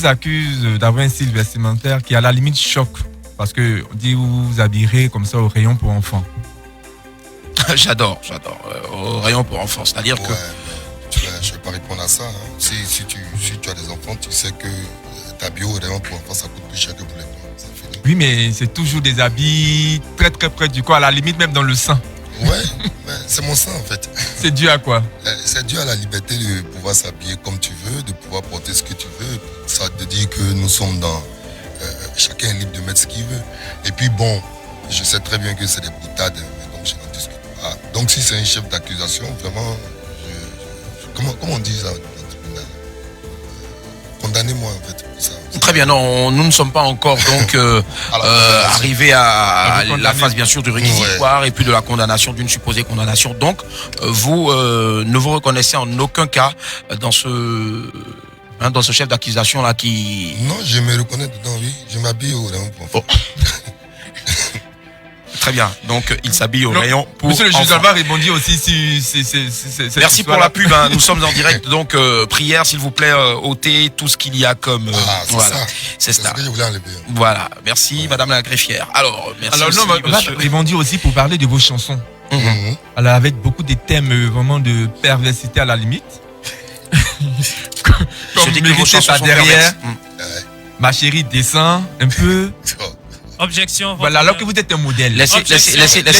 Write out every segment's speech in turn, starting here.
vous accuse d'avoir un style vestimentaire qui à la limite choque. Parce que on dit vous vous habillerez comme ça au rayon pour enfants. J'adore. Au rayon pour enfants. C'est-à-dire que. Je ne vais pas répondre à ça. Hein. Si tu as des enfants, tu sais que t'habiller au rayon pour enfants, ça coûte plus cher que pour les grands. Oui, mais c'est toujours des habits très très près du corps, à la limite même dans le sein. Ouais, c'est mon sang en fait. C'est dû à quoi? C'est dû à la liberté de pouvoir s'habiller comme tu veux, de pouvoir porter ce que tu veux. Ça te dit que nous sommes dans... chacun est libre de mettre ce qu'il veut. Et puis bon, je sais très bien que c'est des boutades, mais donc je n'en discute pas. Donc si c'est un chef d'accusation, vraiment, comment on dit ça dans le tribunal? Condamnez-moi en fait pour ça. Très bien, non, nous ne sommes pas encore donc arrivés à la phase bien sûr du réquisitoire et puis de la condamnation, d'une supposée condamnation. Donc, vous ne vous reconnaissez en aucun cas dans ce chef d'accusation là qui... Non, je me reconnais dedans, oui. Je m'habille au rayon pour enfants. Très bien, donc il s'habille au rayon pour Monsieur le juge enfants. Alvar répondit aussi si Merci pour la pub, hein. Nous sommes en direct, donc prière s'il vous plaît, ôtez tout ce qu'il y a comme... voilà, c'est ça. Ce que je voulais enlever. Voilà, merci madame la greffière. Alors, merci Alors, aussi, non, monsieur. rebondir aussi pour parler de vos chansons. Alors, avec beaucoup de thèmes vraiment de perversité à la limite. Je dis que vos Mérité chansons par sont derrière, perverses. ma chérie descend un peu. Objection. Voilà, alors que vous êtes un modèle. Laissez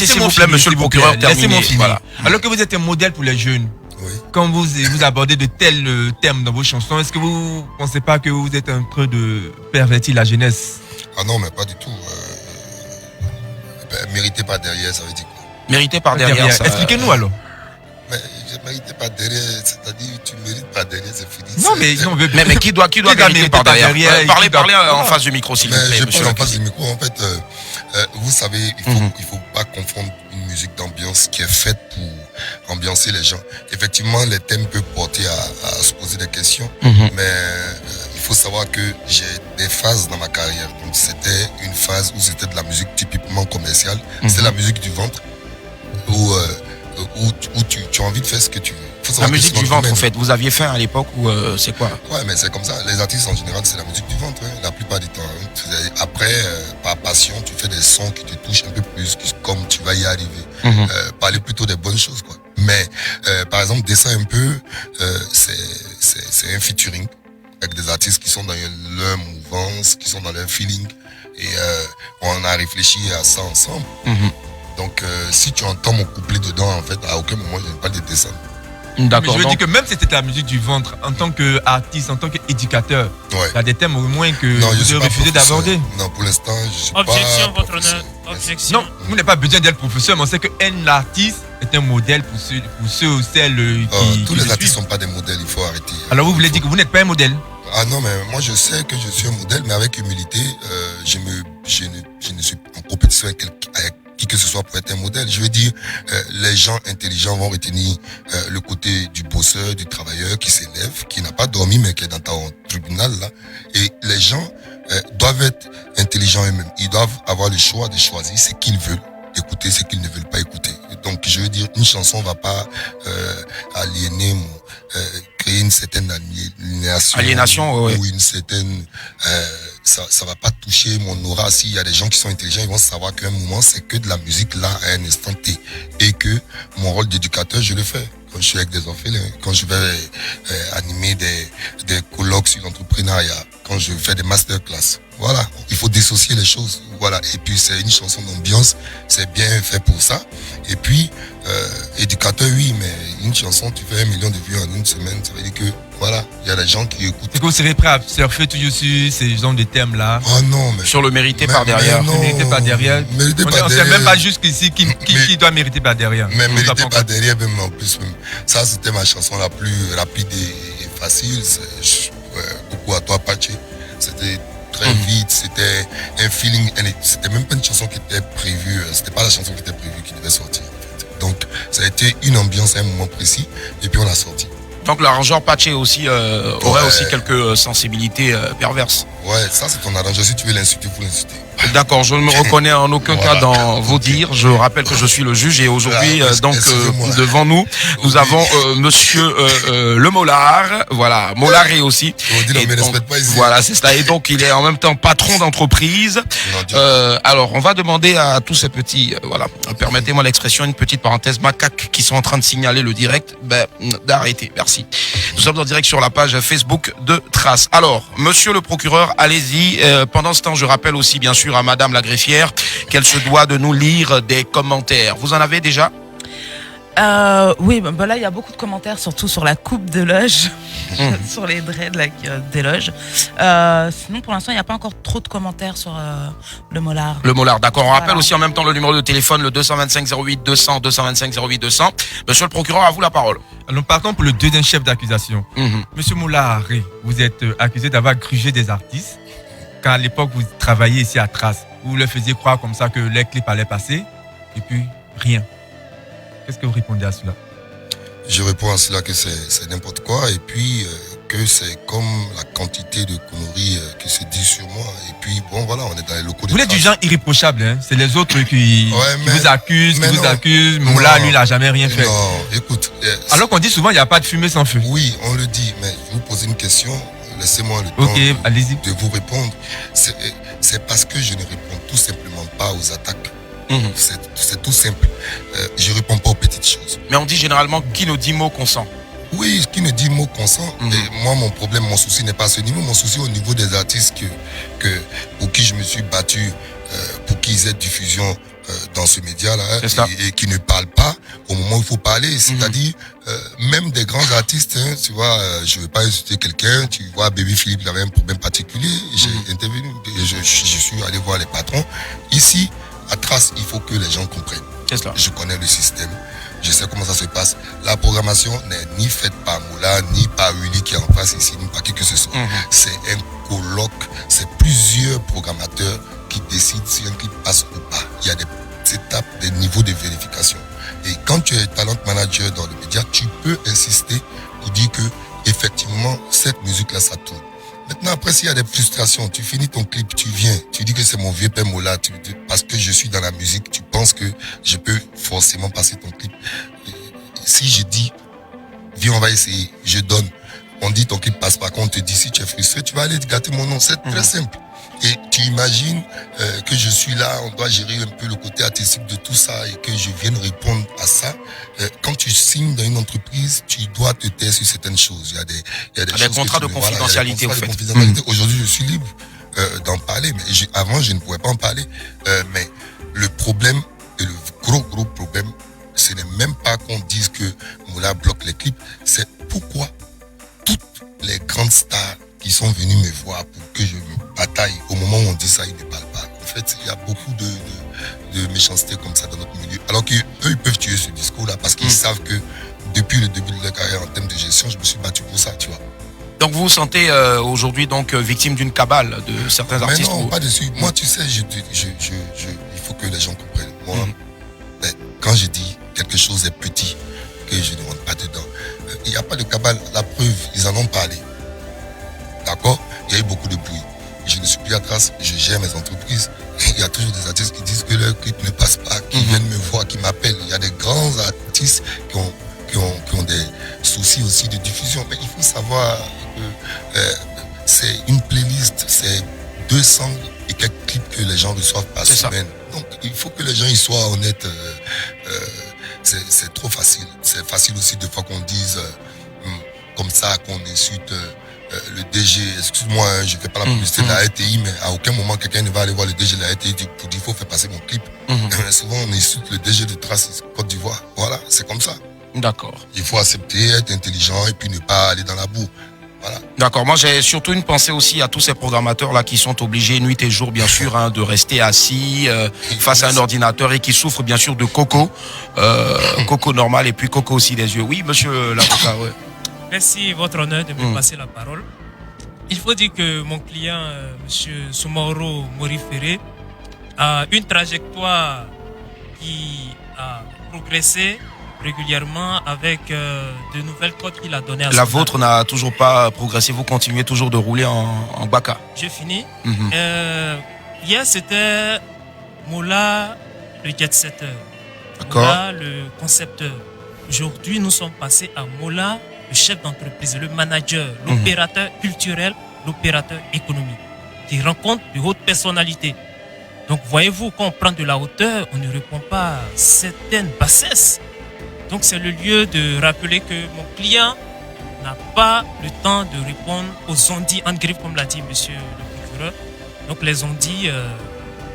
s'il vous plaît, monsieur le procureur, terminer. Laissez-moi finir. Voilà. Alors que vous êtes un modèle pour les jeunes, Oui. quand vous abordez de tels thèmes dans vos chansons, est-ce que vous ne pensez pas que vous êtes en train de pervertir la jeunesse? Ah non, mais pas du tout. Mérité pas derrière, ça veut dire quoi? Mérité par derrière. Ça, expliquez-nous alors. Mais je méritais pas derrière, c'est-à-dire tu mérites pas derrière, c'est fini. Non, mais non, mais qui doit mériter par derrière? Parlez en face du micro, s'il vous plaît. Je monsieur parle en face du micro. En fait, vous savez, il faut pas confondre une musique d'ambiance qui est faite pour ambiancer les gens. Effectivement, les thèmes peuvent porter à se poser des questions, mais il faut savoir que j'ai des phases dans ma carrière. Donc, c'était une phase où c'était de la musique typiquement commerciale. C'est la musique du ventre où tu as envie de faire ce que tu veux. La musique du ventre, en fait, vous aviez faim à l'époque ou c'est quoi? Ouais, mais c'est comme ça. Les artistes en général, c'est la musique du ventre, hein, la plupart du temps. Hein. Après, par passion, tu fais des sons qui te touchent un peu plus, comme tu vas y arriver. Parler plutôt des bonnes choses, quoi. Mais, par exemple, Dessin un peu, c'est un featuring avec des artistes qui sont dans leur mouvance, qui sont dans leur feeling. Et on a réfléchi à ça ensemble. Donc, si tu entends mon couplet dedans, en fait, à aucun moment, je ne parle de Dessin. D'accord. Je veux dire que même si c'était la musique du ventre, en tant qu'artiste, en tant qu'éducateur, il y a des thèmes au moins que vous refusez d'aborder. Non, pour l'instant, je suis Objection, pas votre honneur. Objection. Non, vous n'avez pas besoin d'être professeur, mais on sait qu'un artiste est un modèle pour ceux ou celles qui. Tous les artistes ne sont pas des modèles, il faut arrêter. Alors vous voulez dire que vous n'êtes pas un modèle? Ah non, mais moi je sais que je suis un modèle, mais avec humilité, je ne suis en compétition avec qui que ce soit pour être un modèle. Je veux dire, les gens intelligents vont retenir le côté du bosseur, du travailleur qui s'élève, qui n'a pas dormi mais qui est dans ton tribunal là. Et les gens doivent être intelligents eux-mêmes. Ils doivent avoir le choix de choisir ce qu'ils veulent écouter, ce qu'ils ne veulent pas écouter. Donc je veux dire, une chanson ne va pas aliéner créer une certaine aliénation ou une certaine ça va pas toucher mon aura. S'il y a des gens qui sont intelligents, ils vont savoir qu'à un moment c'est que de la musique là à un instant T et que mon rôle d'éducateur je le fais quand je suis avec des orphelins, quand je vais animer des colloques sur l'entrepreneuriat, quand je fais des masterclass. Voilà, il faut dissocier les choses. Voilà, et puis c'est une chanson d'ambiance, c'est bien fait pour ça. Et puis éducateur, oui, mais une chanson, tu fais 1 million de vues en une semaine, ça veut dire que voilà, il y a des gens qui écoutent. Est-ce que vous serez prêt à surfer toujours sur ces genres de thèmes-là? Oh non, mais... Sur le mérité par derrière. Non, mérité par derrière. On ne sait même pas jusqu'ici qui doit mériter par derrière. Mais mérité par derrière, même en plus. Même. Ça, c'était ma chanson la plus rapide et facile. Beaucoup à toi, Pache. C'était très vite, c'était un feeling. C'était même pas une chanson qui était prévue. C'était pas la chanson qui était prévue qui devait sortir. En fait. Donc, ça a été une ambiance à un moment précis. Et puis, on l'a sorti. Donc l'arrangeur Pache aussi aurait aussi quelques sensibilités perverses. Ouais, ça c'est ton arrangeur. Si tu veux l'insulter, il faut l'insulter. D'accord, je ne me reconnais en aucun cas dans vos dires. Je rappelle que je suis le juge et aujourd'hui, devant nous, nous avons monsieur le Molard, voilà, Molaré aussi. Voilà, c'est ça. Et donc, il est en même temps patron d'entreprise. Alors, on va demander à tous ces petits, voilà, permettez-moi l'expression, une petite parenthèse, macaques qui sont en train de signaler le direct, d'arrêter. Merci. Nous sommes en direct sur la page Facebook de Trace. Alors, monsieur le procureur, allez-y. Pendant ce temps, je rappelle aussi, bien sûr, à madame la greffière qu'elle se doit de nous lire des commentaires. Vous en avez déjà? Oui, là, il y a beaucoup de commentaires, surtout sur la coupe de loge, sur les dreads des loges. Sinon, pour l'instant, il n'y a pas encore trop de commentaires sur le Molard. Le Molard, d'accord. On rappelle aussi en même temps le numéro de téléphone, le 225 08 200, 225 08 200. Monsieur le procureur, à vous la parole. Alors, partons pour le deuxième chef d'accusation. Monsieur Molard, vous êtes accusé d'avoir grugé des artistes. Quand à l'époque, vous travailliez ici à Trace, vous leur faisiez croire comme ça que les clips allaient passer, et puis rien. Qu'est-ce que vous répondez à cela? Je réponds à cela que c'est n'importe quoi, et puis que c'est comme la quantité de conneries qui se dit sur moi. Et puis, bon, voilà, on est dans les locaux de Vous êtes du genre irréprochable, hein? C'est les autres qui vous accusent, mais là, lui, il n'a jamais rien fait. Non, écoute. Alors qu'on dit souvent, il n'y a pas de fumée sans feu. Oui, on le dit, mais je vous pose une question. Laissez-moi le temps de vous répondre. C'est parce que je ne réponds tout simplement pas aux attaques. C'est tout simple. Je ne réponds pas aux petites choses. Mais on dit généralement qui ne dit mot consent. Oui, qui ne dit mot consent. Et moi, mon problème, mon souci n'est pas à ce niveau. Mon souci est au niveau des artistes pour qui je me suis battu, pour qu'ils aient diffusion dans ce média-là, et qui ne parlent pas au moment où il faut parler. C'est-à-dire, même des grands artistes, hein, tu vois, je ne veux pas insulter quelqu'un, tu vois, Baby Philippe, il avait un problème particulier. J'ai intervenu, je suis allé voir les patrons. Ici, à Trace, il faut que les gens comprennent. Je connais le système, je sais comment ça se passe. La programmation n'est ni faite par Moula, ni par Willy qui est en face ici, ni par qui que ce soit. C'est un colloque, c'est plusieurs programmateurs qui décident si un clip passe ou pas. Il y a des étapes, des niveaux de vérification. Et quand tu es talent manager dans le média, tu peux insister pour dire que effectivement cette musique-là, ça tourne. Maintenant, après, s'il y a des frustrations, tu finis ton clip, tu viens, tu dis que c'est mon vieux père Mola, parce que je suis dans la musique, tu penses que je peux forcément passer ton clip. Si je dis, viens, on va essayer, je donne, on dit ton clip passe pas, quand on te dit si tu es frustré, tu vas aller te gâter mon nom, c'est très simple. Et tu imagines que je suis là, on doit gérer un peu le côté artistique de tout ça et que je vienne répondre à ça. Quand tu signes dans une entreprise, tu dois te taire sur certaines choses. Il y a des contrats de confidentialité, au fait. Aujourd'hui, je suis libre d'en parler, mais avant, je ne pouvais pas en parler. Mais le problème, et le gros problème, ce n'est même pas qu'on dise que Moula bloque les clips, c'est pourquoi toutes les grandes stars qui sont venus me voir pour que je me bataille, au moment où on dit ça, ils ne parlent pas. En fait, il y a beaucoup de méchanceté comme ça dans notre milieu. Alors qu'eux, ils peuvent tuer ce discours-là parce qu'ils savent que depuis le début de leur carrière en termes de gestion, je me suis battu pour ça, tu vois. Donc vous vous sentez aujourd'hui donc victime d'une cabale de certains artistes? Non, pas dessus. Moi, tu sais, il faut que les gens comprennent. Moi, quand je dis quelque chose est petit, que je ne rentre pas dedans, il n'y a pas de cabale. La preuve, ils en ont parlé. D'accord? Il y a eu beaucoup de bruit. Je ne suis plus à Trace, je gère mes entreprises. Il y a toujours des artistes qui disent que leur clip ne passe pas, qui viennent me voir, qui m'appellent. Il y a des grands artistes qui ont des soucis aussi de diffusion. Mais il faut savoir que c'est une playlist, c'est 200 et quelques clips que les gens reçoivent par semaine. Donc il faut que les gens y soient honnêtes. C'est trop facile. C'est facile aussi de fois qu'on dise comme ça, qu'on insulte le DG, excuse-moi, je ne fais pas la publicité de la RTI, mais à aucun moment quelqu'un ne va aller voir le DG de la RTI pour dire qu'il faut faire passer mon clip. Souvent on insulte le DG de Trace Côte d'Ivoire. Voilà, c'est comme ça. D'accord. Il faut accepter, être intelligent et puis ne pas aller dans la boue. Voilà. D'accord, moi j'ai surtout une pensée aussi à tous ces programmateurs là qui sont obligés nuit et jour bien sûr de rester assis face à un ordinateur et qui souffrent bien sûr de coco, coco normal et puis coco aussi des yeux. Oui monsieur l'avocat, ouais. Merci, votre honneur, de me passer la parole. Il faut dire que mon client, M. Soumoro Morifere, a une trajectoire qui a progressé régulièrement avec de nouvelles codes qu'il a données à la vôtre n'a toujours pas progressé, vous continuez toujours de rouler en baka. J'ai fini. Hier, c'était Mola, le jet-setter. D'accord. Mola, le concepteur. Aujourd'hui, nous sommes passés à Mola, le chef d'entreprise, le manager, l'opérateur culturel, l'opérateur économique, qui rencontre de hautes personnalités. Donc, voyez-vous, quand on prend de la hauteur, on ne répond pas à certaines bassesses. Donc, c'est le lieu de rappeler que mon client n'a pas le temps de répondre aux ondits en griffe, comme l'a dit monsieur le procureur. Donc, les ondits,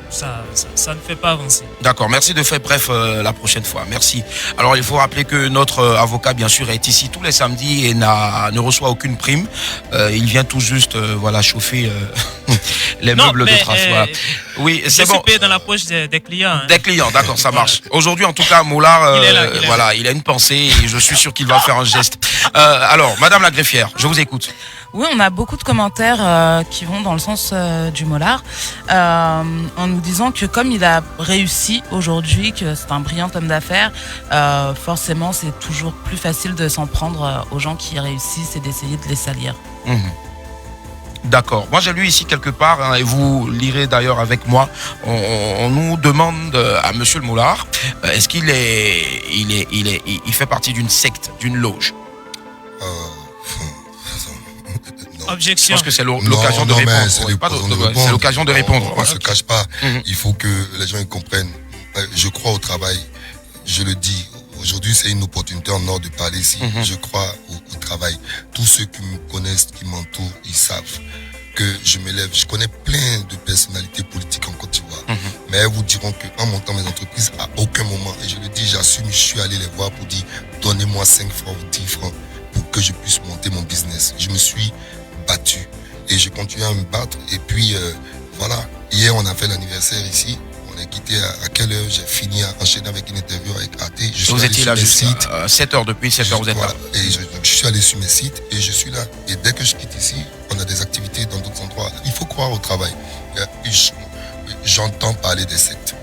ça ne fait pas avancer. D'accord, merci de faire bref la prochaine fois. Merci. Alors, il faut rappeler que notre avocat, bien sûr, est ici tous les samedis et ne reçoit aucune prime. Il vient tout juste chauffer les meubles de trace. Voilà. Oui, c'est bon. Payé dans la poche des clients. Hein. Des clients, d'accord, ça marche. Aujourd'hui, en tout cas, Mola, il a une pensée et je suis sûr qu'il va faire un geste. Alors, Madame la greffière, je vous écoute. Oui, on a beaucoup de commentaires qui vont dans le sens du Mollard, en nous disant que comme il a réussi aujourd'hui, que c'est un brillant homme d'affaires, forcément c'est toujours plus facile de s'en prendre aux gens qui réussissent et d'essayer de les salir. D'accord. Moi, j'ai lu ici quelque part, et vous lirez d'ailleurs avec moi, on nous demande à Monsieur le Mollard, est-ce qu'il il fait partie d'une secte, d'une loge? Objection. Je pense que c'est l'occasion de répondre. C'est l'occasion de répondre. On ne se cache pas. Il faut que les gens comprennent. Je crois au travail. Je le dis. Aujourd'hui, c'est une opportunité en or de parler ici. Je crois au travail. Tous ceux qui me connaissent, qui m'entourent, ils savent que je me lève. Je connais plein de personnalités politiques en Côte d'Ivoire. Mais elles vous diront qu'en montant mes entreprises, à aucun moment, et je le dis, j'assume, je suis allé les voir pour dire, donnez-moi 5 francs ou 10 francs pour que je puisse monter mon business. Je me suis battu et je continue à me battre. Et puis, voilà, hier, on a fait l'anniversaire ici. On est quitté à quelle heure? J'ai fini à enchaîner avec une interview avec AT. Vous étiez là jusqu'à 7h, depuis 7h vous êtes là. Et je suis allé sur mes sites et je suis là. Et dès que je quitte ici, on a des activités dans d'autres endroits. Il faut croire au travail. J'entends parler des sectes.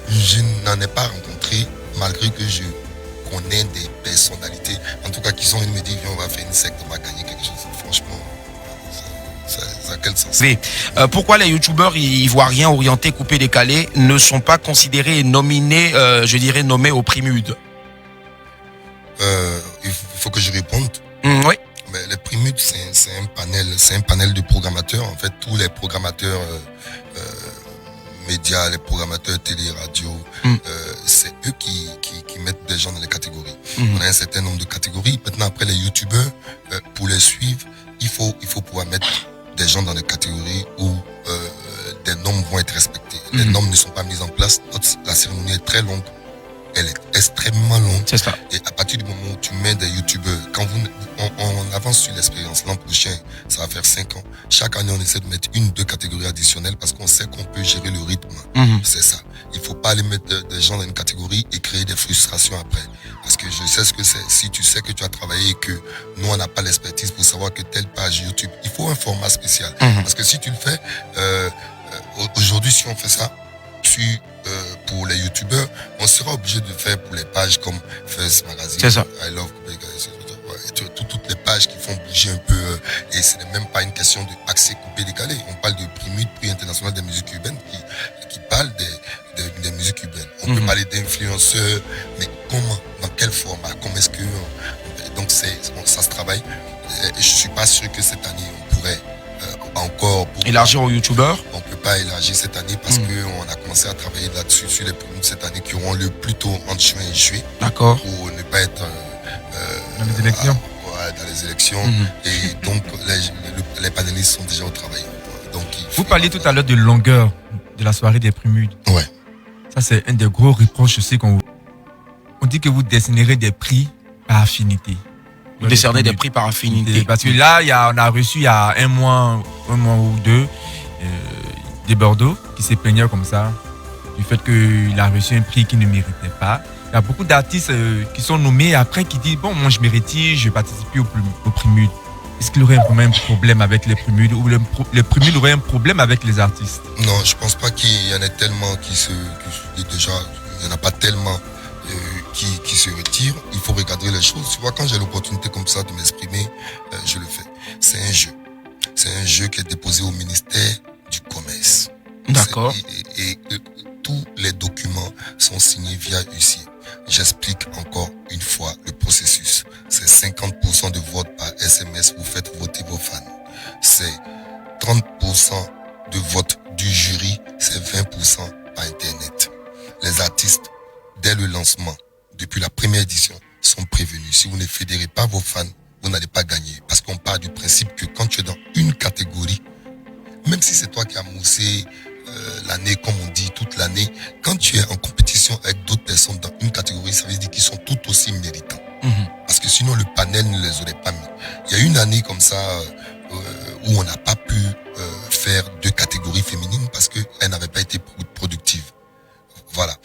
Je n'en ai pas rencontré, malgré que je connais des personnalités, en tout cas qui sont venus me dire, viens, on va faire une secte, on va gagner quelque chose. Franchement, ça a quel sens? Oui. Pourquoi les youtubeurs ivoiriens orientés, coupés, décalés ne sont pas considérés et nominés, nommés au prix MUD? Il faut que je réponde. Oui. Mais les prix MUD, c'est un panel de programmateurs. En fait, tous les programmateurs médias, les programmateurs télé, radio, c'est eux qui mettent des gens dans les catégories. On a un certain nombre de catégories. Maintenant, après les youtubeurs, pour les suivre, il faut pouvoir mettre des gens dans des catégories où des normes vont être respectées. Les normes ne sont pas mises en place. La cérémonie est très longue. Elle est extrêmement longue. C'est ça. Et à partir du moment où tu mets des youtubeurs, quand on avance sur l'expérience, l'an prochain, ça va faire 5 ans. Chaque année, on essaie de mettre 1 ou 2 catégories additionnelles parce qu'on sait qu'on peut gérer le rythme. C'est ça. Il ne faut pas aller mettre des gens dans une catégorie et créer des frustrations après. Parce que je sais ce que c'est. Si tu sais que tu as travaillé et que nous, on n'a pas l'expertise pour savoir que telle page YouTube, il faut un format spécial. Parce que si tu le fais, aujourd'hui, si on fait ça, pour les youtubeurs, on sera obligé de faire pour les pages comme First Magazine, c'est ça. I Love toutes les pages qui font bouger un peu, et ce n'est même pas une question d'accès coupé décalé. On parle de prix MUD, prix international des musiques urbaines, qui parle des musiques urbaines. On peut parler d'influenceurs, mais comment, dans quel format, comment est-ce que donc ça se travaille. Et je suis pas sûr que cette année on pourrait encore élargir aux youtubeurs. On ne peut pas élargir cette année parce qu'on a commencé à travailler là-dessus sur les prix de cette année qui auront lieu plus tôt entre juin et juillet. D'accord. Pour ne pas être dans les élections. Dans les élections. Et donc les panélistes sont déjà au travail. Donc, vous parliez tout à l'heure de longueur de la soirée des prix MUD. Ouais. Ça, c'est un des gros reproches aussi qu'on on dit que vous décernerez des prix par affinité. Vous décernez des prix par affinité. Parce que là, on a reçu il y a un mois ou deux, des Bordeaux qui se plaignaient comme ça du fait qu'il a reçu un prix qu'il ne méritait pas. Il y a beaucoup d'artistes qui sont nommés après qui disent bon, moi je mérite, je participe au prix MUD. Est-ce qu'il aurait vraiment un problème avec les prix MUD ou les prix MUD auraient un problème avec les artistes? Non, je pense pas qu'il y en ait tellement déjà, il n'y en a pas tellement qui se retirent. Il faut regarder les choses. Tu vois, quand j'ai l'opportunité comme ça de m'exprimer, je le fais. C'est un jeu. C'est un jeu qui est déposé au ministère du Code. SMS. D'accord. Et tous les documents sont signés via huissier. J'explique encore une fois le processus. C'est 50% de vote par SMS, vous faites voter vos fans. C'est 30% de vote du jury, c'est 20% par Internet. Les artistes, dès le lancement, depuis la première édition, sont prévenus. Si vous ne fédérez pas vos fans, vous n'allez pas gagner. Parce qu'on part du principe que quand tu es dans une catégorie, même si c'est toi qui as moussé l'année, comme on dit, toute l'année, quand tu es en compétition avec d'autres personnes dans une catégorie, ça veut dire qu'ils sont tout aussi méritants. Parce que sinon, le panel ne les aurait pas mis. Il y a une année comme ça où on n'a pas pu faire 2 catégories féminines parce qu'elles n'avaient pas été productives. Voilà.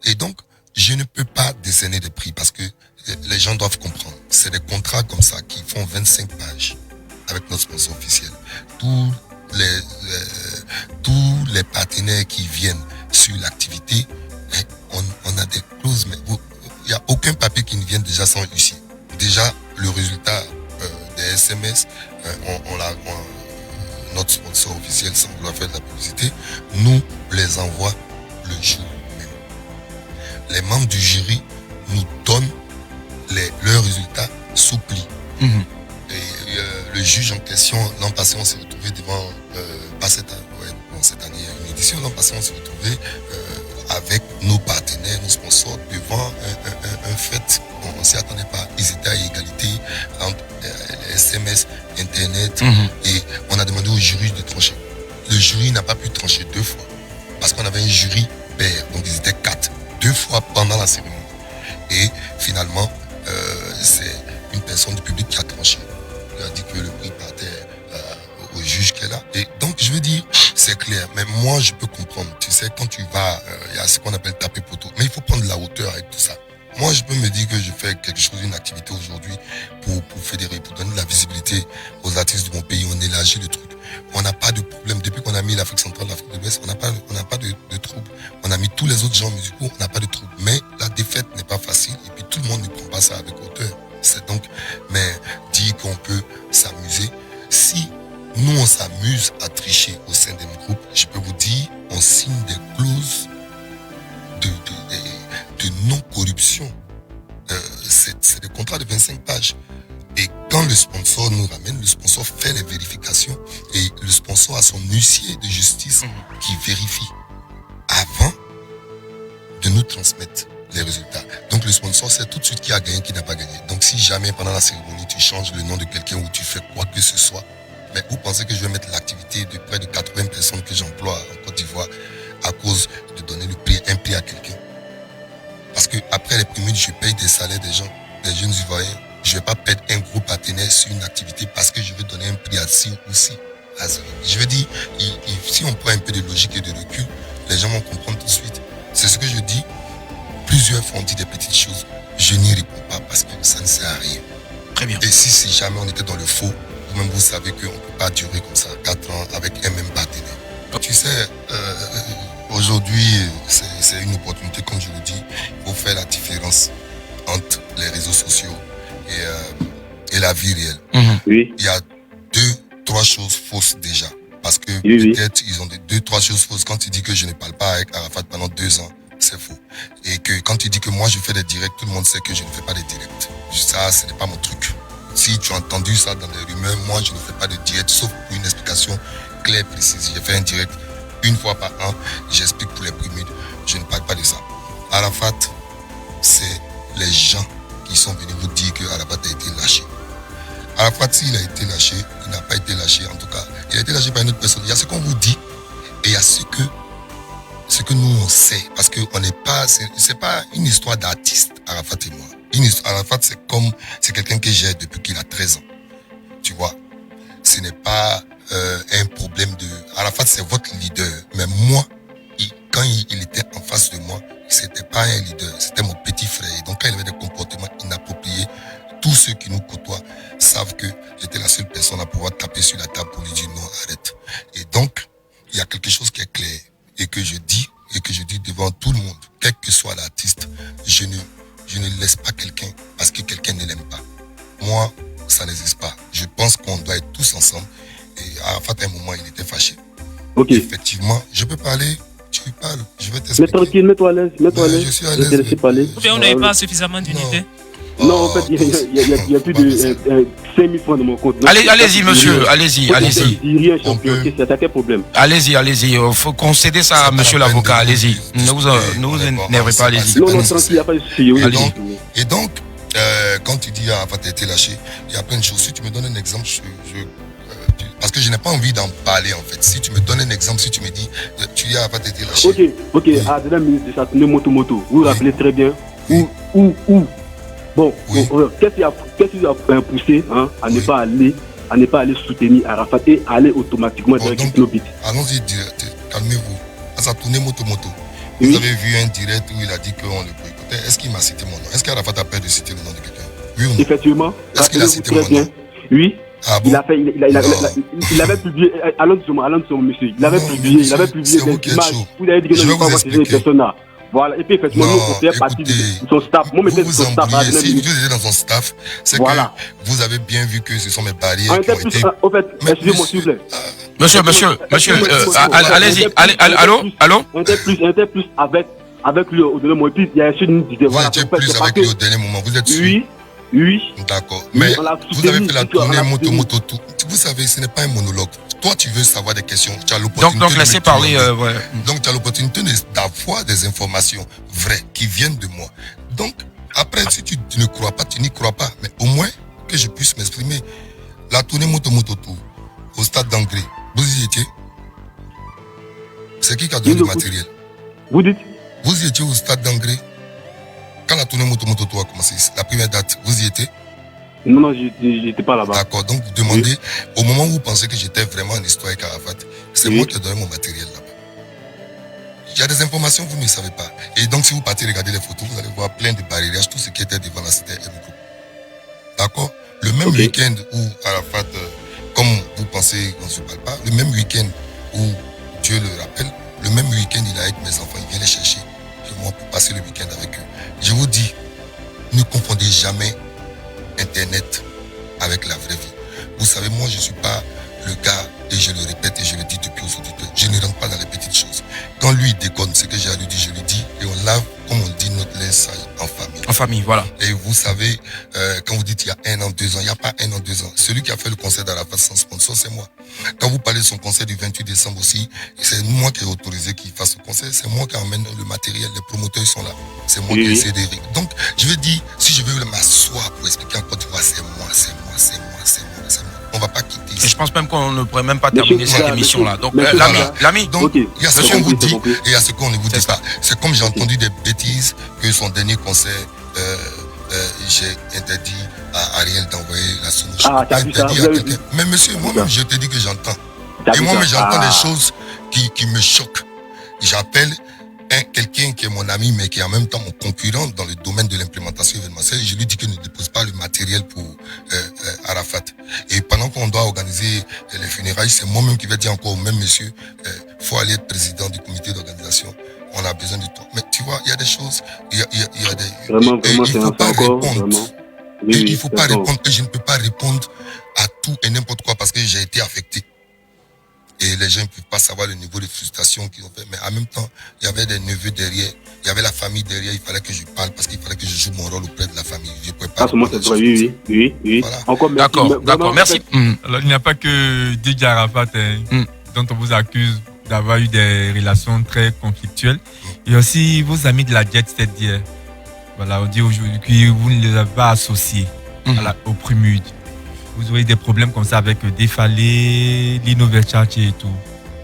Et donc, je ne peux pas décerner des prix parce que les gens doivent comprendre. C'est des contrats comme ça qui font 25 pages avec notre sponsor officiel. Tous les partenaires qui viennent sur l'activité, on a des clauses, mais il n'y a aucun papier qui ne vienne déjà sans huissier. Déjà, le résultat des SMS, notre sponsor officiel, sans vouloir faire de la publicité, nous les envoie le jour même. Les membres du jury nous donnent leurs résultats sous pli. Et le juge en question, l'an passé, on s'est retrouvé devant, pas cette année, il y a une édition, l'an passé, on s'est retrouvé avec nos partenaires, nos sponsors, devant un fait. On ne s'y attendait pas. Ils étaient à égalité entre les SMS, Internet, et on a demandé au jury de trancher. Le jury n'a pas pu trancher 2 fois, parce qu'on avait un jury pair, donc ils étaient 4, 2 fois pendant la cérémonie. Et finalement, c'est une personne du public qui a tranché. Il a dit que le prix partait au juge qui est là. Et donc, je veux dire, c'est clair. Mais moi, je peux comprendre. Tu sais, quand tu vas, il y a ce qu'on appelle taper poteau. Mais il faut prendre de la hauteur avec tout ça. Moi, je peux me dire que je fais quelque chose, une activité aujourd'hui pour fédérer, pour donner de la visibilité aux artistes de mon pays. On élargit le truc. On n'a pas de problème. Depuis qu'on a mis l'Afrique centrale, l'Afrique de l'Ouest, on n'a pas de trouble. On a mis tous les autres genres musicaux, on n'a pas de trouble. Mais la défaite n'est pas facile. Et puis, tout le monde ne prend pas ça avec hauteur. C'est donc, mais dire qu'on peut s'amuser. Si nous, on s'amuse à tricher au sein d'un groupe, je peux vous dire, on signe des clauses de non-corruption. C'est des contrats de 25 pages. Et quand le sponsor nous ramène, le sponsor fait les vérifications et le sponsor a son huissier de justice qui vérifie avant de nous transmettre les résultats. Donc le sponsor sait tout de suite qui a gagné, qui n'a pas gagné. Donc si jamais pendant la cérémonie tu changes le nom de quelqu'un ou tu fais quoi que ce soit, mais vous pensez que je vais mettre l'activité de près de 80 personnes que j'emploie en Côte d'Ivoire à cause de donner un prix à quelqu'un? Parce que après les prémices, je paye des salaires des gens, des jeunes Ivoiriens. Je ne vais pas perdre un gros partenaire sur une activité parce que je veux donner un prix à ci ou ci. Je veux dire, si on prend un peu de logique et de recul, les gens vont comprendre tout de suite. C'est ce que je dis. Plusieurs fois on dit des petites choses. Je n'y réponds pas parce que ça ne sert à rien. Très bien. Et si jamais on était dans le faux, vous-même vous savez qu'on ne peut pas durer comme ça 4 ans avec un même partenaire. Tu sais, aujourd'hui, c'est une opportunité, comme je le dis, pour faire la différence entre les réseaux sociaux et la vie réelle. Oui. Il y a 2-3 choses fausses déjà. Parce que peut-être ils ont 2-3 choses fausses. Quand tu dis que je ne parle pas avec Arafat pendant 2 ans, c'est faux. Et que quand tu dis que moi je fais des directs, tout le monde sait que je ne fais pas des directs. Ça, ce n'est pas mon truc. Si tu as entendu ça dans les rumeurs, moi je ne fais pas de direct, sauf pour une explication claire, précise. J'ai fait un direct 1 fois par an, j'explique pour les prémices. Je ne parle pas de ça. Arafat, c'est les gens qui sont venus vous dire que Arafat a été lâché. Arafat, s'il a été lâché, il n'a pas été lâché en tout cas. Il a été lâché par une autre personne. Il y a ce qu'on vous dit et il y a ce que nous on sait. Parce que on n'est pas, c'est pas une histoire d'artiste, Arafat et moi. Arafat, c'est quelqu'un que j'ai depuis qu'il a 13 ans. Tu vois, ce n'est pas un problème de... Arafat, c'est votre leader. Mais moi, quand il était en face de moi, c'était pas un leader, c'était mon petit frère. Et donc, quand il avait des comportements inappropriés, tous ceux qui nous côtoient savent que j'étais la seule personne à pouvoir taper sur la table pour lui dire non, arrête. Et donc, il y a quelque chose qui est clair et que je dis devant tout le monde, quel que soit l'artiste, je ne laisse pas quelqu'un parce que quelqu'un ne l'aime pas. Moi, ça n'existe pas. Je pense qu'on doit être tous ensemble. Et à un moment, il était fâché. Ok. Effectivement, je peux parler. Tu parles, je vais t'expliquer. Mais tranquille, mets-toi à l'aise, Je suis à l'aise. Je te laisse parler. Ou bien on n'avait pas suffisamment d'unité. Non, en fait, il y a plus de 5000 francs de mon compte. Allez-y, monsieur, allez-y. Rien, champion, c'est quel problème? Allez-y, il faut concéder ça à monsieur l'avocat, allez-y. Ne vous énervez pas, allez-y. Non, tranquille, il n'y a pas de souci. Et donc, quand tu dis Arafat a été lâché, il y a plein de choses. Si tu me donnes un exemple, parce que je n'ai pas envie d'en parler en fait. Si tu me donnes un exemple, si tu me dis, tu dis Arafat a été lâché. Ok, oui. De la ministre de Châtenay Moto. Vous vous rappelez très bien Oui. Où Bon, Oui. qu'est-ce qui a poussé à ne pas aller soutenir Arafat et aller automatiquement dans Knobit? Allons-y, calmez-vous. Ça a tourné Moto. Oui. Vous avez vu un direct où il a dit qu'on le boycottait. Est-ce qu'il m'a cité mon nom? Est-ce qu'Arafat a peur de citer le nom de quelqu'un? Oui ou non? Effectivement. Est-ce qu'il a cité mon nom? Oui. Ah bon? Il avait publié, allons doucement, monsieur. Il avait publié des images. Vous avez dit que je ne peux pas voir ces personnes-là. Voilà, et puis effectivement, nous, on fait partie de son staff. Moi, vous vous embrouillez. Si vous étiez dans son staff, c'est que vous avez bien vu que ce sont mes barrières qui ont été... En fait, excusez-moi, s'il vous plaît. Monsieur, allez-y, allô? On était plus avec lui au dernier moment. Et puis, il y a une qui disait, voilà. Vous étiez plus avec lui au dernier moment, vous êtes sûr? Oui. D'accord. Mais vous avez fait la tournée moto tout. Vous savez, ce n'est pas un monologue. Toi, tu veux savoir des questions. Tu as l'opportunité. Donc laissez parler. Donc, tu as l'opportunité d'avoir des informations vraies qui viennent de moi. Donc, après, si tu ne crois pas, tu n'y crois pas. Mais au moins que je puisse m'exprimer. La tournée moto tout au stade d'Angré. Vous y étiez? C'est qui a donné le matériel? Vous dites? Vous y étiez au stade d'Angré? Quand la tournée moto a commencé, la première date, vous y étiez? Non, j'étais pas là-bas. D'accord, donc vous demandez, au moment où vous pensez que j'étais vraiment en histoire avec Arafat, c'est moi qui ai donné mon matériel là-bas. Il y a des informations que vous ne savez pas. Et donc si vous partez regarder les photos, vous allez voir plein de barrières, tout ce qui était devant la cité M Group. D'accord? Le même week-end où Arafat, comme vous pensez qu'on ne se parle pas, le même week-end où Dieu le rappelle, le même week-end il est avec mes enfants, il vient les chercher. Et moi pour passer le week-end avec eux. Je vous dis, ne confondez jamais Internet avec la vraie vie. Vous savez, moi, je ne suis pas le gars, et je le répète et je le dis depuis aujourd'hui, je ne rentre pas dans les petites choses. Quand lui déconne, ce que j'ai à lui dire, je lui dis, et on lave, comme on dit, notre linge sale en famille. En famille, voilà. Et vous savez, quand vous dites il y a 1 an, 2 ans, il n'y a pas 1 an, 2 ans. Celui qui a fait le concert d'Arafat sans sponsor, c'est moi. Quand vous parlez de son concert du 28 décembre aussi, c'est moi qui ai autorisé qu'il fasse le concert, c'est moi qui emmène le matériel, les promoteurs sont là. C'est moi qui ai essayé de... Donc, je veux dire, si je veux m'asseoir pour expliquer encore, tu vois, c'est moi. On va pas quitter ici. Et je pense même qu'on ne pourrait même pas terminer cette émission-là. Donc, l'ami, donc, il y a ce qu'on vous dit et il y a ce qu'on ne vous dit pas. C'est comme j'ai entendu des bêtises que son dernier concert, j'ai interdit à Ariel d'envoyer la sonnerie. Mais monsieur, moi-même, je te dis que j'entends. Et moi-même, j'entends des choses qui me choquent. J'appelle quelqu'un qui est mon ami, mais qui est en même temps mon concurrent dans le domaine de l'implémentation événementielle. Je lui dis qu'il ne dépose pas le matériel pour Arafat. Et pendant qu'on doit organiser les funérailles, c'est moi-même qui vais dire encore au même monsieur, faut aller être président du comité d'organisation. On a besoin de toi. Mais tu vois, il y a des choses, il y a des... Vraiment, et il ne faut pas répondre. Oui, il ne faut pas répondre. Et je ne peux pas répondre à tout et n'importe quoi parce que j'ai été affecté. Et les gens ne peuvent pas savoir le niveau de frustration qu'ils ont fait. Mais en même temps, il y avait des neveux derrière. Il y avait la famille derrière. Il fallait que je parle parce qu'il fallait que je joue mon rôle auprès de la famille. Je pouvais pas. Oui. Voilà. Encore merci. D'accord, merci. Alors, il n'y a pas que Didier Arafat dont on vous accuse d'avoir eu des relations très conflictuelles. Il y a aussi vos amis de la Jet Set d'hier. Voilà, on dit aujourd'hui que vous ne les avez pas associés au Prumud. Vous aurez des problèmes comme ça avec Defalé, Lino Versace et tout.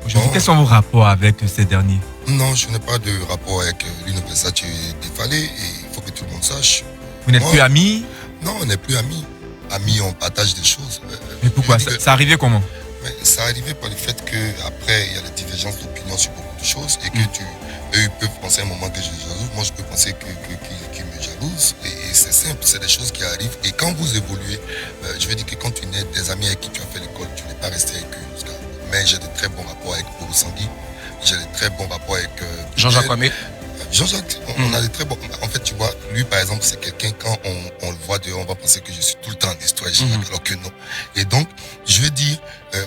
Aujourd'hui, quels sont vos rapports avec ces derniers? Non, je n'ai pas de rapport avec Lino Versace et Defalé. Et il faut que tout le monde sache. Vous n'êtes plus amis? Non, on n'est plus amis. Amis, on partage des choses. Mais pourquoi? Ça arrivait comment? Mais ça arrivait par le fait qu'après, il y a des divergences d'opinion sur beaucoup de choses et que eux peuvent penser à un moment que je jalouse. Moi, je peux penser qu'ils me jalousent. Et c'est simple, c'est des choses qui arrivent. Et quand vous évoluez, je veux dire que quand tu nais des amis avec qui tu as fait l'école, tu n'es pas resté avec eux. Mais j'ai de très bons rapports avec Bobo Sangui. J'ai de très bons rapports avec Jean-Jacques Kwame. Jean-Jacques, on a des très bons... En fait, tu vois, lui, par exemple, c'est quelqu'un, quand on le voit dehors, on va penser que je suis tout le temps en histoire, alors que non. Et donc, je veux dire,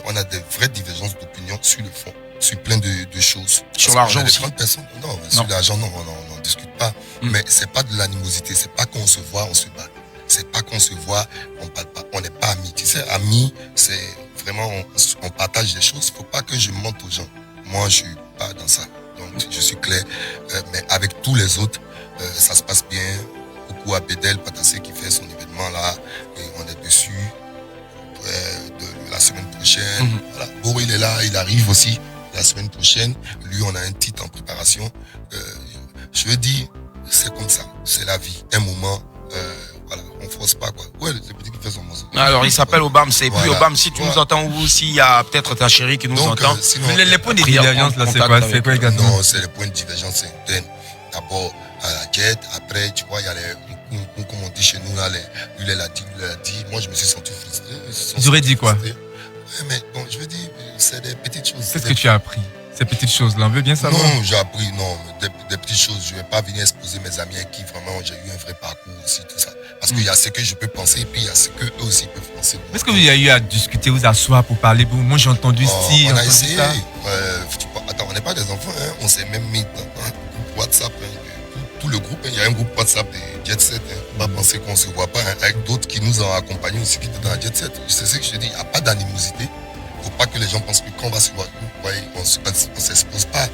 on a des vraies divergences d'opinion sur le fond. sur plein de choses. Sur l'argent aussi. Non, sur l'argent, non, on n'en discute pas. Mais c'est pas de l'animosité, c'est pas qu'on se voit, on se bat. C'est pas qu'on se voit, on parle pas, on n'est pas amis. Tu sais, amis, c'est vraiment, on partage des choses. Faut pas que je mente aux gens. Moi, je suis pas dans ça. Donc, je suis clair. Mais avec tous les autres, ça se passe bien. Coucou à Bédel Patassé qui fait son événement là. Et on est dessus. De la semaine prochaine. Voilà. Boro, il est là, il arrive aussi la semaine prochaine. Lui, on a un titre en préparation. Je veux dire, c'est comme ça. C'est la vie. Un moment, voilà, on force pas quoi. Ouais, le petit qui fait son morceau. Alors, il s'appelle Obam. C'est puis Obam, si tu nous entends ou s'il y a peut-être ta chérie qui nous entend. Sinon, mais les points de divergence, là, c'est quoi exactement? Non, c'est les points de divergence, c'est d'abord à la quête. Après, tu vois, il y a les, comme on dit chez nous, là, lui, il a dit. Moi, je me suis senti frustré. Vous aurez dit quoi? Ouais, mais bon, je veux dire, c'est des petites choses. Qu'est-ce que tu as appris? Ces petites choses-là, on veut bien savoir. Non, j'ai appris, des petites choses. Je ne vais pas venir exposer mes amis avec qui vraiment j'ai eu un vrai parcours aussi, tout ça. Parce qu'il y a ce que je peux penser et puis il y a ce qu'eux aussi peuvent penser. Est-ce que vous avez eu à discuter, vous asseoir pour parler? Moi, j'ai entendu si. On a essayé. Attends, on n'est pas des enfants, hein. On s'est même mis dans un groupe WhatsApp. Tout le groupe, il y a un groupe WhatsApp des Jet Set. Pas penser qu'on ne se voit pas, avec d'autres qui nous ont accompagnés aussi qui étaient dans la Jet Set. C'est ce que je te dis, il n'y a pas d'animosité. Faut pas que les gens pensent que quand on va se voir, on s'expose pas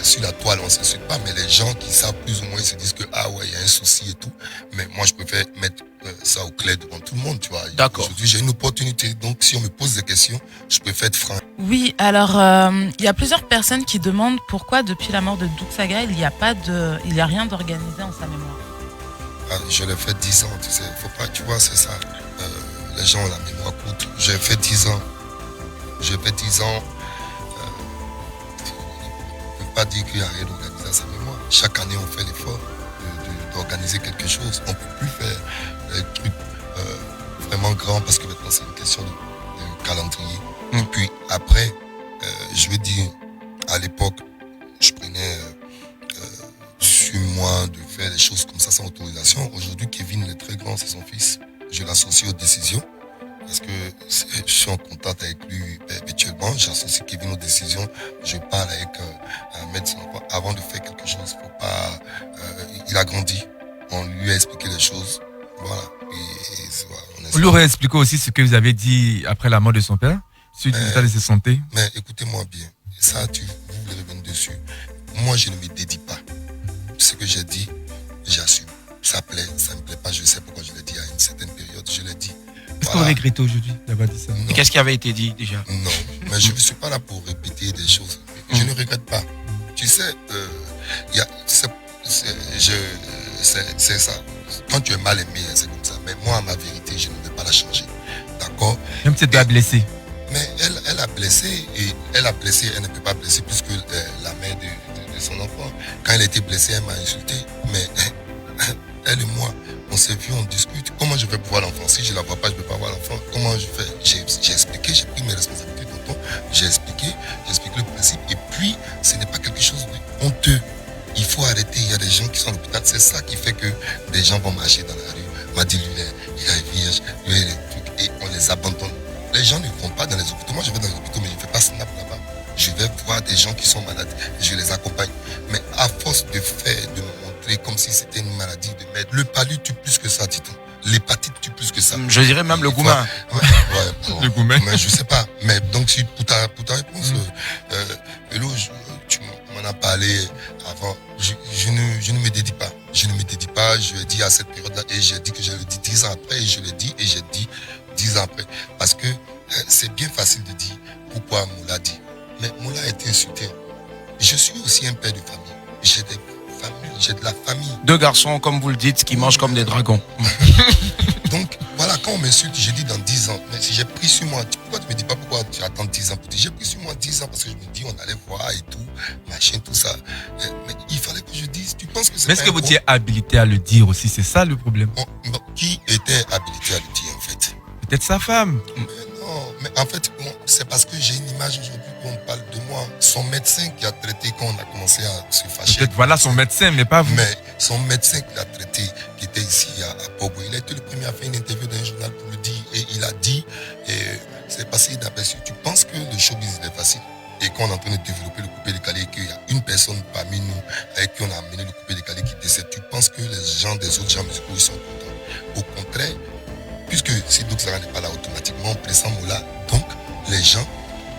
sur la toile, on s'insulte pas, mais les gens qui savent plus ou moins, ils se disent que il y a un souci et tout. Mais moi, je préfère mettre ça au clair devant tout le monde, tu vois. D'accord. Aujourd'hui, j'ai une opportunité, donc si on me pose des questions, je préfère être franc. Oui, alors il y a plusieurs personnes qui demandent pourquoi depuis la mort de Doug Saga, il n'y a rien d'organisé en sa mémoire. Je l'ai fait 10 ans, tu sais, faut pas, tu vois, c'est ça. Les gens ont la mémoire courte. J'ai fait 10 ans. Je fais 10 ans, je ne peux pas dire qu'il n'y a rien d'organisé à sa mémoire. Chaque année, on fait l'effort d'organiser quelque chose. On ne peut plus faire des trucs vraiment grands parce que maintenant, c'est une question de calendrier. Et puis après, je veux dire, à l'époque, je prenais sur moi de faire des choses comme ça sans autorisation. Aujourd'hui, Kevin est très grand, c'est son fils. Je l'associe aux décisions. Parce que je suis en contact avec lui perpétuellement, j'associe Kevin aux décisions, je parle avec un médecin avant de faire quelque chose. Faut pas, il a grandi, on lui a expliqué les choses, voilà. Vous lui aurez expliqué aussi ce que vous avez dit après la mort de son père, sur l'état de sa santé. Mais écoutez-moi bien, ça vous voulez revenir dessus. Moi je ne me dédie pas. Ce que j'ai dit, j'assume. Ça plaît, ça me plaît pas, je sais pourquoi je l'ai dit à une certaine période, je l'ai dit. Est-ce qu'on regrette aujourd'hui d'avoir dit ça? Et qu'est-ce qui avait été dit déjà? Non, mais je ne suis pas là pour répéter des choses. Je ne regrette pas. Tu sais, c'est ça. Quand tu es mal aimé, c'est comme ça. Mais moi, ma vérité, je ne vais pas la changer. D'accord? Même si tu as blessé. Mais elle a blessé et elle ne peut pas blesser plus que la mère de son enfant. Quand elle était blessée, elle m'a insulté. Mais elle et moi, on s'est vu, on discute. Comment je vais pouvoir l'enfant? Si je ne la vois pas, je ne peux pas voir l'enfant. Comment je fais? J'ai expliqué, j'ai pris mes responsabilités tonton. J'ai expliqué le principe. Et puis, ce n'est pas quelque chose de honteux. Il faut arrêter. Il y a des gens qui sont à l'hôpital. C'est ça qui fait que des gens vont marcher dans la rue. On m'a dit, lui, il est vierge, lui, il est truc. Et on les abandonne. Les gens ne vont pas dans les hôpitaux. Moi, je vais dans les hôpitaux, mais je ne fais pas snap là-bas. Je vais voir des gens qui sont malades. Je les accompagne. Mais à force de me montrer comme si c'était une maladie de merde, le palu tue plus que ça, dit-on. L'hépatite tue plus que ça. Je dirais même le goumin. Le goumin. Mais je sais pas. Mais donc, pour ta réponse, Hello, tu m'en as parlé avant. Je ne me dédie pas. Je ne me dédie pas. Je l'ai dit à cette période-là et j'ai dit que je le dis 10 ans après et je l'ai dit et j'ai dit 10 ans après. Parce que c'est bien facile de dire pourquoi Moula dit. Mais Moula a été insulté. Je suis aussi un père de famille. J'ai de la famille. 2 garçons, comme vous le dites, qui mangent comme des dragons. Donc, voilà, quand on m'insulte, je dis dans 10 ans. Mais si j'ai pris sur moi, pourquoi tu me dis pas pourquoi tu attends 10 ans pour dire? J'ai pris sur moi 10 ans parce que je me dis, on allait voir et tout, machin, tout ça. Mais il fallait que je dise, tu penses que c'est. Mais est-ce que vous étiez habilité à le dire aussi? C'est ça le problème. Qui était habilité à le dire en fait? Peut-être sa femme. Mais non, mais en fait, c'est parce que j'ai une image aujourd'hui où on parle de moi. Son médecin qui a traité quand on a commencé à se fâcher. Peut-être voilà son médecin, mais pas vous. Mais son médecin qui l'a traité, qui était ici à Pogo, il a été le premier à faire une interview dans un journal pour le dire. Et il a dit, c'est passé inaperçu. Tu penses que le showbiz est facile? Et quand on est en train de développer le coupé décalé et qu'il y a une personne parmi nous avec qui on a amené le coupé décalé qui décède, tu penses que les gens des autres genres musicaux ils sont contents? Au contraire, puisque si Doxara n'est pas là automatiquement, on pressent Mola, donc les gens,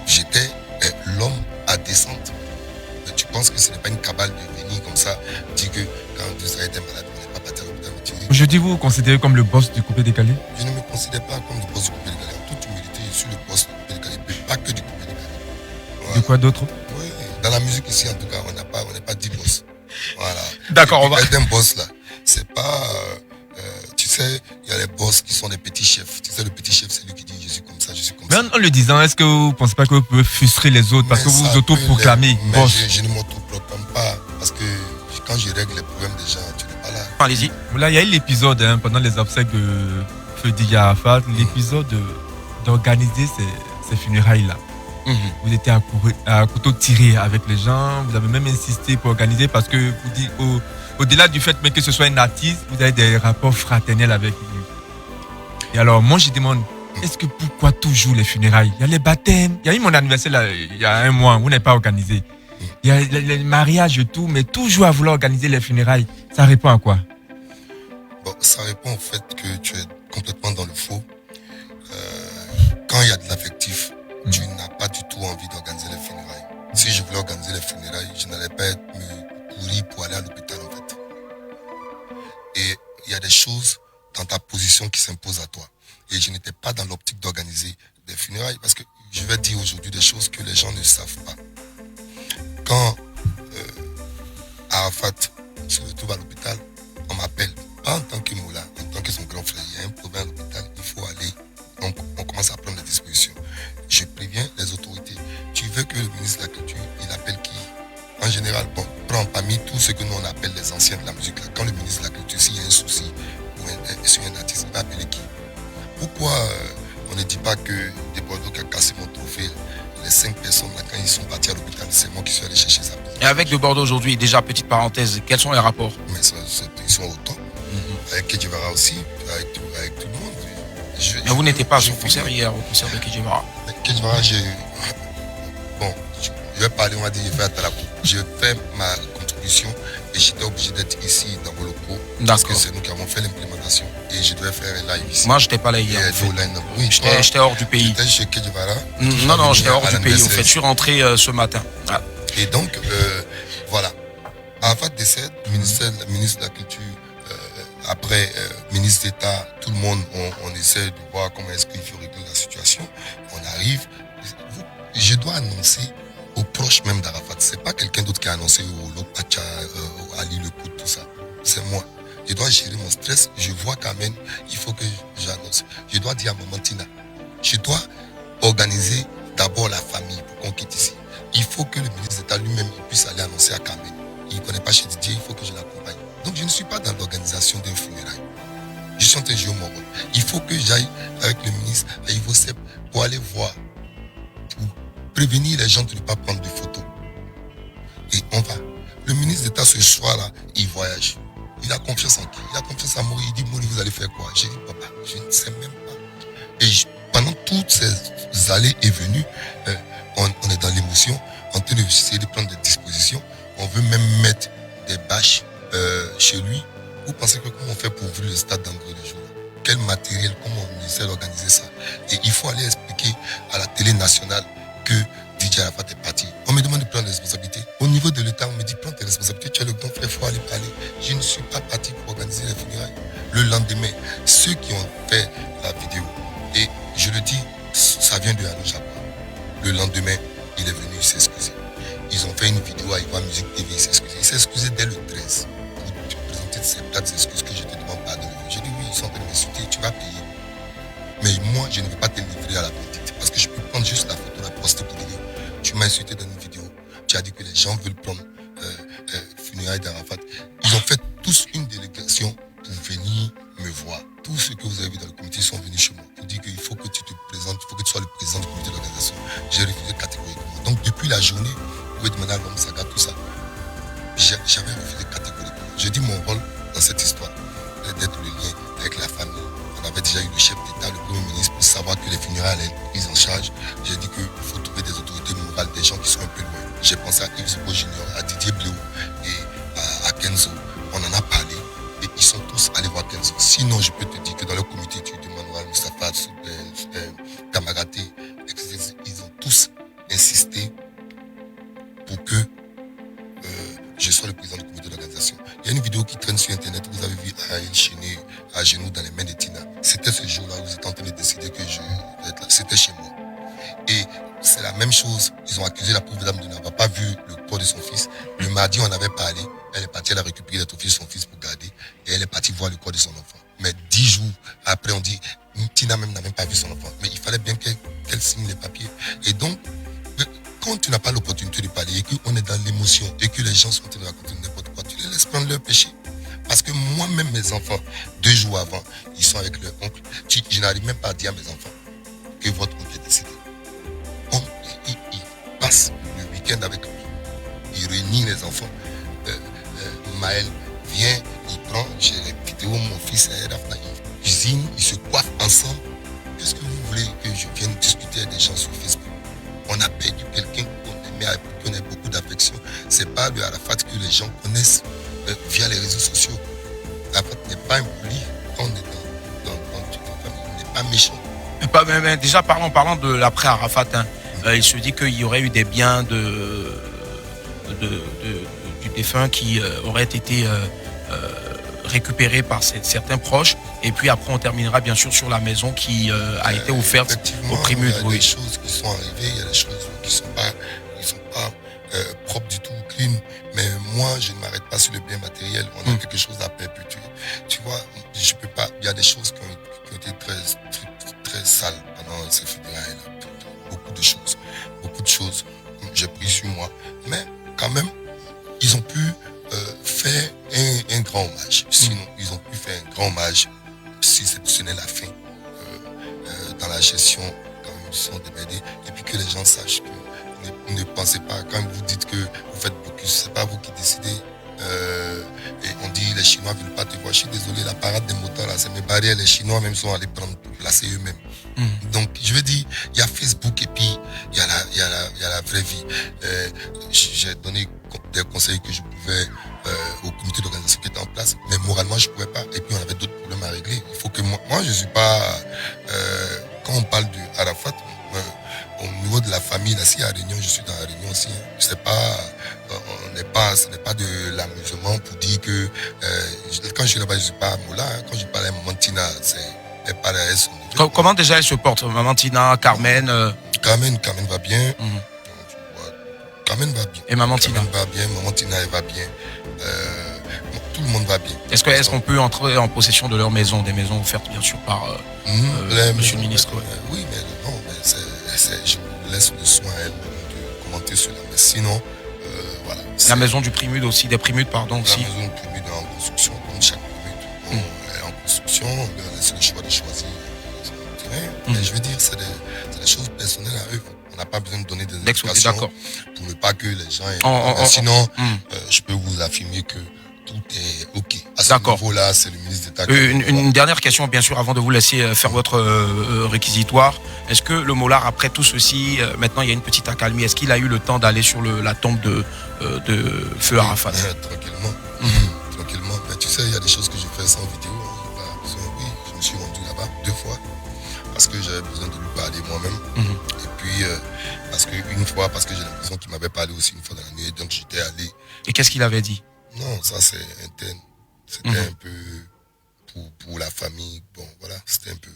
j'étais l'homme à descente. Mais tu penses que ce n'est pas une cabale de venir comme ça, dire que quand Doxara était malade, on n'est pas parti à l'hôpital. Aujourd'hui, vous vous considérez comme le boss du coupé décalé? Je ne me considère pas comme le boss du coupé décalé. En toute humilité, je suis le boss du coupé décalé, mais pas que du coupé décalé. Voilà. De quoi d'autre? Oui, dans la musique ici, en tout cas, on n'est pas 10 boss. Voilà. D'accord, on va. Être un boss là, c'est pas. Tu sais, il y a les boss qui sont des petits chefs. Tu sais, le petit chef, c'est lui qui dit je suis comme ça, je suis comme ça. Mais en le disant, est-ce que vous ne pensez pas que vous pouvez frustrer les autres parce que vous vous autoproclamez boss? Je ne m'autoproclame pas parce que quand je règle les problèmes des gens, tu n'es pas là. Allez-y. Là, il y a eu l'épisode pendant les obsèques de Feu Didier Arafat, l'épisode d'organiser ces funérailles-là. Vous étiez à couteau tiré avec les gens, vous avez même insisté pour organiser parce que vous dites, au-delà du fait que ce soit un artiste, vous avez des rapports fraternels avec lui. Et alors, moi, je demande, est-ce que pourquoi toujours les funérailles? Il y a les baptêmes, il y a eu mon anniversaire là, il y a un mois, vous n'avez pas organisé. Il y a les mariages et tout, mais toujours à vouloir organiser les funérailles, ça répond à quoi? Bon, ça répond au fait que tu es complètement dans le faux. Quand il y a de l'affectif, tu n'as pas du tout envie d'organiser les funérailles. Si je voulais organiser les funérailles, je n'allais pas me courir pour aller à l'hôpital en fait. Et il y a des choses dans ta position qui s'imposent à toi. Et je n'étais pas dans l'optique d'organiser des funérailles parce que je vais dire aujourd'hui des choses que les gens ne savent pas. Quand Arafat se retrouve à l'hôpital, on m'appelle, pas en tant que Moula, en tant que son grand frère. Il y a un problème à l'hôpital, il faut aller. Donc on commence à prendre des dispositions. Je préviens les autorités. Tu veux que le ministre de la Culture, il appelle qui? En général, bon, prends parmi tous ceux que nous on appelle les anciens de la musique. Là, quand le ministre de la Culture, s'il y a un souci sur un artiste, il va appeler qui? Pourquoi on ne dit pas que des Bordeaux qui a cassé mon trophée, les 5 personnes là, quand ils sont partis à l'hôpital, c'est moi qui suis allé chercher ça. Et avec de Bordeaux aujourd'hui, déjà petite parenthèse, quels sont les rapports? Mais ils sont au top. Avec Kedjevara aussi, avec tout le monde. Mais vous n'étiez pas à son concert hier, au concert de Kedjevara. Kedjevara, bon, je vais parler, on va dire, je vais à la coupe. Je fais ma contribution et j'étais obligé d'être ici dans vos locaux. Parce que c'est nous qui avons fait l'implémentation et je devais faire un live ici. Moi, je n'étais pas là hier. En fait. Oui, j'étais hors du pays. J'étais chez Kedjevara. Non, j'étais hors du pays. En fait, je suis rentré ce matin. Ah. Et donc, voilà. Arafat décède, ministre de la Culture. Après, ministre d'État, tout le monde, on essaie de voir comment est-ce qu'il faut régler la situation. On arrive. Je dois annoncer aux proches même d'Arafat. C'est pas quelqu'un d'autre qui a annoncé au Lokpacha, au Ali Le Kout, tout ça. C'est moi. Je dois gérer mon stress. Je vois quand même, il faut que j'annonce. Je dois dire à Maman Tina, je dois organiser d'abord la famille pour qu'on quitte ici. Il faut que le ministre d'État lui-même puisse aller annoncer à Carmen. Il ne connaît pas chez Didier, il faut que je l'accompagne. Donc je ne suis pas dans l'organisation d'un funérail. Je suis en train de jouer mon rôle. Il faut que j'aille avec le ministre à Ivosep pour aller voir, pour prévenir les gens de ne pas prendre de photos. Et on va. Le ministre d'État ce soir-là, il voyage. Il a confiance en qui? Il a confiance en Mori. Il dit, Mori, vous allez faire quoi? J'ai dit, papa, je ne sais même pas. Et pendant toutes ces allées et venues, on est dans l'émotion, en train d'essayer de prendre des dispositions. On veut même mettre des bâches chez lui. Vous pensez que comment on fait pour ouvrir le stade d'Angre de jour? Quel matériel, comment on essaie d'organiser ça? Et il faut aller expliquer à la télé nationale que DJ Arafat est parti. On me demande de prendre des responsabilités. Au niveau de l'État, on me dit prends tes responsabilités, tu es le grand frère, il faut aller parler. Je ne suis pas parti pour organiser les funérailles. Le lendemain, ceux qui ont fait la vidéo, et je le dis, ça vient de Hano Japon. Le lendemain, il est venu s'excuser. Ils ont fait une vidéo à Ivoire Musique TV, il s'est excusé. Il s'est excusé dès le 13 pour te présenter ces plates excuses que je te demande pardon. J'ai dit oui, ils sont en train de m'insulter, tu vas payer. Mais moi, je ne vais pas te livrer à la petite parce que je peux prendre juste la photo, la poster pour dire tu m'as insulté dans une vidéo. Tu as dit que les gens veulent prendre funérailles d'Arafat. Ils ont fait tous une délégation pour venir me voir. Tous ceux que vous avez vu dans le comité sont venus chez moi pour dire qu'il faut que tu te présentes, il faut que tu sois le président du comité d'organisation. J'ai refusé catégoriquement. Donc depuis la journée, vous pouvez demander à l'homme Saga, tout ça. J'avais refusé catégoriquement. J'ai dit mon rôle dans cette histoire. d'être le lien avec la famille. On avait déjà eu le chef d'État, le Premier ministre, pour savoir que les funérailles allaient être prises en charge. J'ai dit qu'il faut trouver des autorités morales, des gens qui sont un peu loin. J'ai pensé à Yves Zubo Junior, à Didier Bléou et à Kenzo. On en a parlé et ils sont tous allés voir Kenzo. Sinon, je peux te dire que dans le comité de Manuel Moustapha, Kamagaté, ils ont tous insisté pour que je sois le président du comité d'organisation. Il y a une vidéo qui traîne sur Internet où vous avez vu Ariel Chéné à genoux dans les mains de Tina. C'était ce jour-là où vous étiez en train de décider que je vais être là. C'était chez moi. Et c'est la même chose. Ils ont accusé la pauvre dame de n'avoir pas vu le corps de son fils. Le mardi, on avait parlé. Elle est partie, elle a récupéré les trophies de son fils pour garder. Et elle est partie voir le corps de son enfant. Mais 10 jours après, on dit, Tina même n'a même pas vu son enfant. Mais il fallait bien qu'elle signe les papiers. Et donc, quand tu n'as pas l'opportunité de parler et qu'on est dans l'émotion et que les gens sont en train de raconter n'importe quoi, tu les laisses prendre leur péché. Parce que moi-même, mes enfants, 2 jours avant, ils sont avec leur oncle. Je n'arrive même pas à dire à mes enfants que votre oncle est décédé. Il passe le week-end avec lui. Il réunit les enfants. Maël vient, il prend, j'ai les vidéos, mon fils, il cuisine, ils se coiffent ensemble. Qu'est-ce que vous voulez que je vienne discuter avec des gens sur Facebook? On a perdu quelqu'un qu'on aimait, qu'on a beaucoup d'affection. C'est pas le Arafat que les gens connaissent via les réseaux sociaux. Arafat n'est pas impoli quand on est dans toute la famille. Il n'est pas méchant. Mais déjà, parlant de l'après Arafat, il se dit qu'il y aurait eu des biens du défunt qui auraient été récupérés par certains proches. Et puis après, on terminera bien sûr sur la maison qui a été offerte au Primud. Il y a des choses qui sont arrivées, il y a des choses qui ne sont pas propres du tout au crime. Mais moi, je ne m'arrête pas sur le bien matériel. On a quelque chose à perpétuer. Tu vois, je peux pas. Il y a des choses qui ont été très sales pendant ces funérailles-là. Beaucoup de choses. J'ai pris sur moi. Mais quand même, ils ont pu faire un grand hommage. Sinon, ils ont pu faire un grand hommage si ce n'est la fin dans la gestion quand ils sont démerdés. Et puis que les gens sachent que ne pensez pas, quand vous dites que vous faites blocus, c'est pas vous qui décidez. Et on dit les Chinois ne veulent pas te voir. Je suis désolé, la parade des motards là, c'est mes barrières. Les Chinois même sont allés prendre pour placer eux-mêmes. Donc je veux dire, il y a Facebook et puis il y a la vraie vie. J'ai donné des conseils que je pouvais au comité d'organisation qui était en place, mais moralement je ne pouvais pas. Et puis on avait d'autres problèmes à régler. Il faut que moi je ne suis pas. Quand on parle de Arafat, au niveau de la famille, là, si à Réunion, je suis dans la Réunion aussi. C'est pas, ce n'est pas de l'amusement pour dire que quand je suis là-bas, je ne suis pas à Moula. Quand je parle à Maman Tina, elle parle à elle. Comment déjà elle se porte, Maman Tina, Carmen Carmen va bien. Carmen va bien. Et Maman Tina va bien. Maman Tina, elle va bien. Tout le monde va bien. Est-ce qu'on peut entrer en possession de leur maison, des maisons offertes bien sûr par Monsieur le ministre? Oui, mais non, je vous laisse le soin à elle de commenter cela. Mais sinon, voilà. La maison du Primud aussi, des Primudes, pardon, aussi. La maison du Primud est en construction, comme chaque Primud. Elle est en construction, on leur laisse le choix de choisir son terrain. Mais je veux dire, c'est des choses personnelles à eux. On n'a pas besoin de donner des explications pour ne pas que les gens sinon, je peux vous affirmer que tout est OK. À ce niveau-là, c'est le ministre d'État. Une dernière question, bien sûr, avant de vous laisser faire votre réquisitoire. Est-ce que le Molard, après tout ceci, maintenant il y a une petite accalmie, est-ce qu'il a eu le temps d'aller sur la tombe de Feu Arafat? Tranquillement. Tranquillement. Mais tu sais, il y a des choses que je fais sans vidéo. Oui, je me suis rendu là-bas 2 fois parce que j'avais besoin de lui parler moi-même. Et puis, parce que j'ai l'impression qu'il m'avait parlé aussi une fois dans la nuit, donc j'étais allé. Et qu'est-ce qu'il avait dit? Non, ça c'est interne. C'était un peu pour la famille. Bon, voilà, c'était un peu.